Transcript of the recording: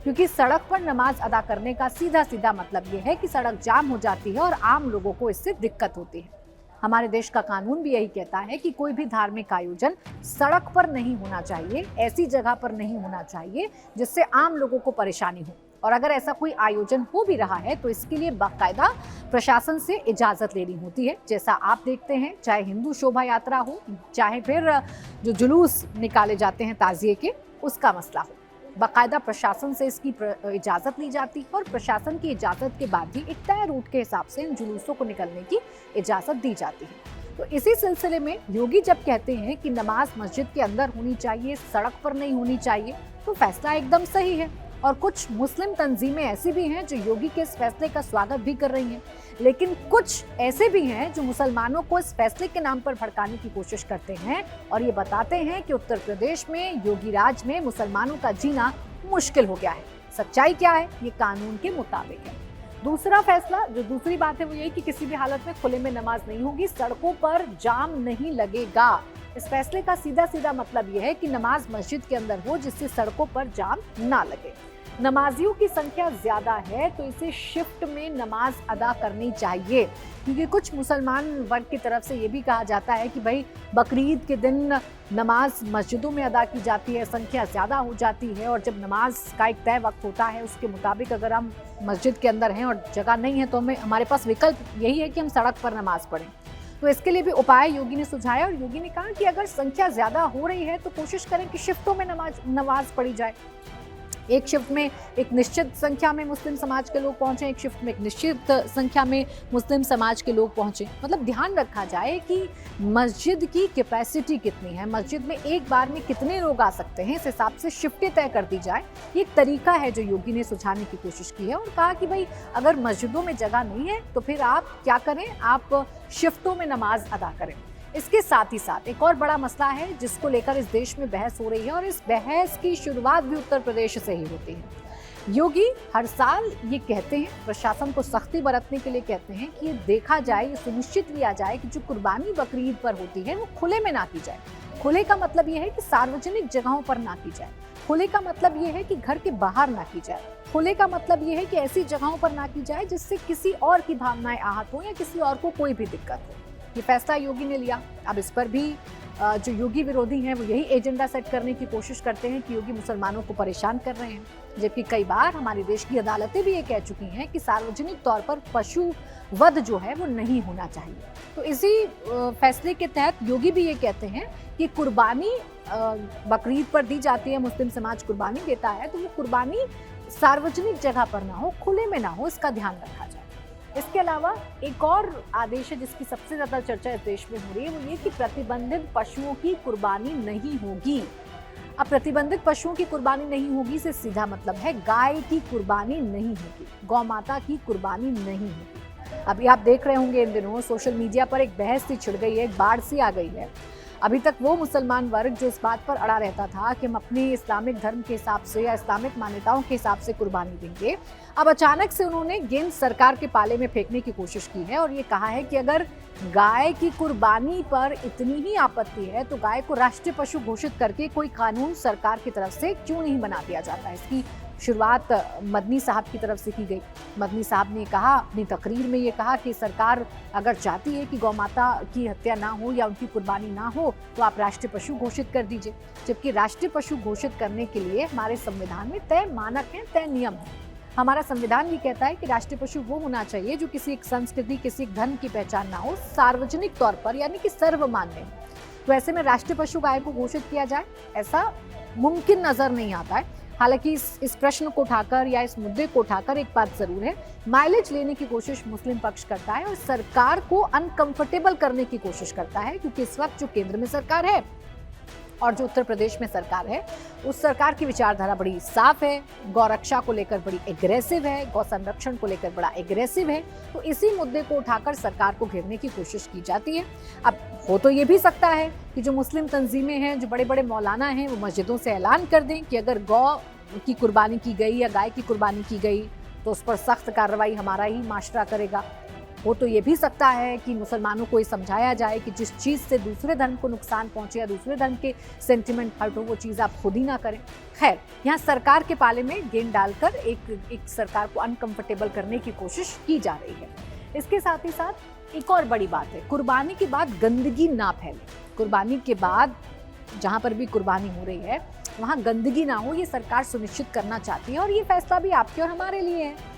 क्योंकि सड़क पर नमाज अदा करने का सीधा सीधा मतलब ये है कि सड़क जाम हो जाती है और आम लोगों को इससे दिक्कत होती है। हमारे देश का कानून भी यही कहता है कि कोई भी धार्मिक आयोजन सड़क पर नहीं होना चाहिए, ऐसी जगह पर नहीं होना चाहिए जिससे आम लोगों को परेशानी हो। और अगर ऐसा कोई आयोजन हो भी रहा है तो इसके लिए बाकायदा प्रशासन से इजाजत लेनी होती है। जैसा आप देखते हैं, चाहे हिंदू शोभा यात्रा हो, चाहे फिर जो जुलूस निकाले जाते हैं ताजिए के, उसका मसला हो, बाकायदा प्रशासन से इसकी इजाजत ली जाती है और प्रशासन की इजाजत के बाद ही एक तय रूट के हिसाब से इन जुलूसों को निकलने की इजाजत दी जाती है। तो इसी सिलसिले में योगी जब कहते हैं कि नमाज मस्जिद के अंदर होनी चाहिए, सड़क पर नहीं होनी चाहिए, तो फैसला एकदम सही है। और कुछ मुस्लिम तंजीमें ऐसी भी हैं जो योगी के इस फैसले का स्वागत भी कर रही हैं, लेकिन कुछ ऐसे भी हैं जो मुसलमानों को इस फैसले के नाम पर भड़काने की कोशिश करते हैं और ये बताते हैं कि उत्तर प्रदेश में योगी राज में मुसलमानों का जीना मुश्किल हो गया है। सच्चाई क्या है? ये कानून के मुताबिक है। दूसरा फैसला, जो दूसरी बात है, वो यही कि किसी भी हालत में खुले में नमाज नहीं होगी, सड़कों पर जाम नहीं लगेगा। इस फैसले का सीधा सीधा मतलब यह है कि नमाज मस्जिद के अंदर हो जिससे सड़कों पर जाम ना लगे। नमाजियों की संख्या ज्यादा है तो इसे शिफ्ट में नमाज अदा करनी चाहिए, क्योंकि कुछ मुसलमान वर्ग की तरफ से ये भी कहा जाता है कि भाई बकरीद के दिन नमाज मस्जिदों में अदा की जाती है, संख्या ज़्यादा हो जाती है और जब नमाज का एक तय वक्त होता है उसके मुताबिक अगर हम मस्जिद के अंदर हैं और जगह नहीं है तो हमारे पास विकल्प यही है कि हम सड़क पर नमाज पढ़ें। तो इसके लिए भी उपाय योगी ने सुझाया और योगी ने कहा कि अगर संख्या ज़्यादा हो रही है तो कोशिश करें कि शिफ्टों में नमाज पढ़ी जाए। एक शिफ्ट में एक निश्चित संख्या में मुस्लिम समाज के लोग पहुंचे, एक शिफ्ट में एक निश्चित संख्या में मुस्लिम समाज के लोग पहुंचे। मतलब ध्यान रखा जाए कि मस्जिद की कैपेसिटी कितनी है, मस्जिद में एक बार में कितने लोग आ सकते हैं, इस हिसाब से शिफ्टें तय कर दी जाए। ये एक तरीका है जो योगी ने सुझाने की कोशिश की है और कहा कि भाई अगर मस्जिदों में जगह नहीं है तो फिर आप क्या करें, आप शिफ्टों में नमाज अदा करें। इसके साथ ही साथ एक और बड़ा मसला है जिसको लेकर इस देश में बहस हो रही है और इस बहस की शुरुआत भी उत्तर प्रदेश से ही होती है। योगी हर साल ये कहते हैं, प्रशासन को सख्ती बरतने के लिए कहते हैं कि ये देखा जाए, ये सुनिश्चित किया जाए कि जो कुर्बानी बकरीद पर होती है वो खुले में ना की जाए। खुले का मतलब ये है कि सार्वजनिक जगहों पर ना की जाए। खुले का मतलब ये है कि घर के बाहर ना की जाए। खुले का मतलब ये है कि ऐसी जगहों पर ना की जाए जिससे किसी और की भावनाएं आहत हो या किसी और को कोई भी दिक्कत हो। ये फैसला योगी ने लिया। अब इस पर भी जो योगी विरोधी हैं वो यही एजेंडा सेट करने की कोशिश करते हैं कि योगी मुसलमानों को परेशान कर रहे हैं, जबकि कई बार हमारे देश की अदालतें भी ये कह चुकी हैं कि सार्वजनिक तौर पर पशु वध जो है वो नहीं होना चाहिए। तो इसी फैसले के तहत योगी भी ये कहते हैं कि कुर्बानी बकरीद पर दी जाती है, मुस्लिम समाज कुर्बानी देता है, तो वो कुर्बानी सार्वजनिक जगह पर ना हो, खुले में ना हो, इसका ध्यान रखा जाए। इसके अलावा एक और आदेश है जिसकी सबसे ज्यादा चर्चा इस देश में हो रही है, वो ये कि प्रतिबंधित पशुओं की कुर्बानी नहीं होगी। अब प्रतिबंधित पशुओं की कुर्बानी नहीं होगी से सीधा मतलब है गाय की कुर्बानी नहीं होगी, गौ माता की कुर्बानी नहीं होगी। अभी आप देख रहे होंगे इन दिनों सोशल मीडिया पर एक बहस सी छिड़ गई है, एक बाढ़ सी आ गई है। अभी तक वो मुसलमान वर्ग जो इस बात पर अड़ा रहता था कि हम अपने इस्लामिक धर्म के हिसाब से या इस्लामिक मान्यताओं के हिसाब से कुर्बानी देंगे, अब अचानक से उन्होंने गेंद सरकार के पाले में फेंकने की कोशिश की है और ये कहा है कि अगर गाय की कुर्बानी पर इतनी ही आपत्ति है तो गाय को राष्ट्रीय पशु घोषित करके कोई कानून सरकार की तरफ से क्यों नहीं बना दिया जाता है। इसकी शुरुआत मदनी साहब की तरफ से की गई। मदनी साहब ने कहा अपनी तकरीर में, ये कहा कि सरकार अगर चाहती है कि गौ माता की हत्या ना हो या उनकी कुर्बानी ना हो तो आप राष्ट्रीय पशु घोषित कर दीजिए। जबकि राष्ट्रीय पशु घोषित करने के लिए हमारे संविधान में तय मानक हैं, तय नियम हैं। हमारा संविधान भी कहता है कि राष्ट्रीय पशु वो होना चाहिए जो किसी एक संस्कृति, किसी एक धर्म की पहचान ना हो, सार्वजनिक तौर पर यानी कि सर्वमान्य। तो ऐसे में राष्ट्रीय पशु गाय को घोषित किया जाए, ऐसा मुमकिन नजर नहीं आता है। हालांकि इस प्रश्न को उठाकर या इस मुद्दे को उठाकर एक बात जरूर है, माइलेज लेने की कोशिश मुस्लिम पक्ष करता है और सरकार को अनकंफर्टेबल करने की कोशिश करता है, क्योंकि इस वक्त जो केंद्र में सरकार है और जो उत्तर प्रदेश में सरकार है, उस सरकार की विचारधारा बड़ी साफ है, गौरक्षा को लेकर बड़ी एग्रेसिव है, गौ संरक्षण को लेकर बड़ा एग्रेसिव है। तो इसी मुद्दे को उठाकर सरकार को घेरने की कोशिश की जाती है। अब हो तो ये भी सकता है कि जो मुस्लिम तंजीमें हैं, जो बड़े बड़े मौलाना हैं, वो मस्जिदों से ऐलान कर दें कि अगर गौ की कुर्बानी की गई या गाय की कुर्बानी की गई तो उस पर सख्त कार्रवाई हमारा ही माशरा करेगा। हो तो ये भी सकता है कि मुसलमानों को ये समझाया जाए कि जिस चीज़ से दूसरे धर्म को नुकसान पहुंचे या दूसरे धर्म के सेंटिमेंट हर्ट हो, वो चीज़ आप खुद ही ना करें। खैर, यहाँ सरकार के पाले में गेंद डालकर एक सरकार को अनकंफर्टेबल करने की कोशिश की जा रही है। इसके साथ ही साथ एक और बड़ी बात है, कुर्बानी के बाद गंदगी ना फैले। कुर्बानी के बाद जहाँ पर भी कुर्बानी हो रही है वहाँ गंदगी ना हो, ये सरकार सुनिश्चित करना चाहती है और ये फैसला भी आपके और हमारे लिए है।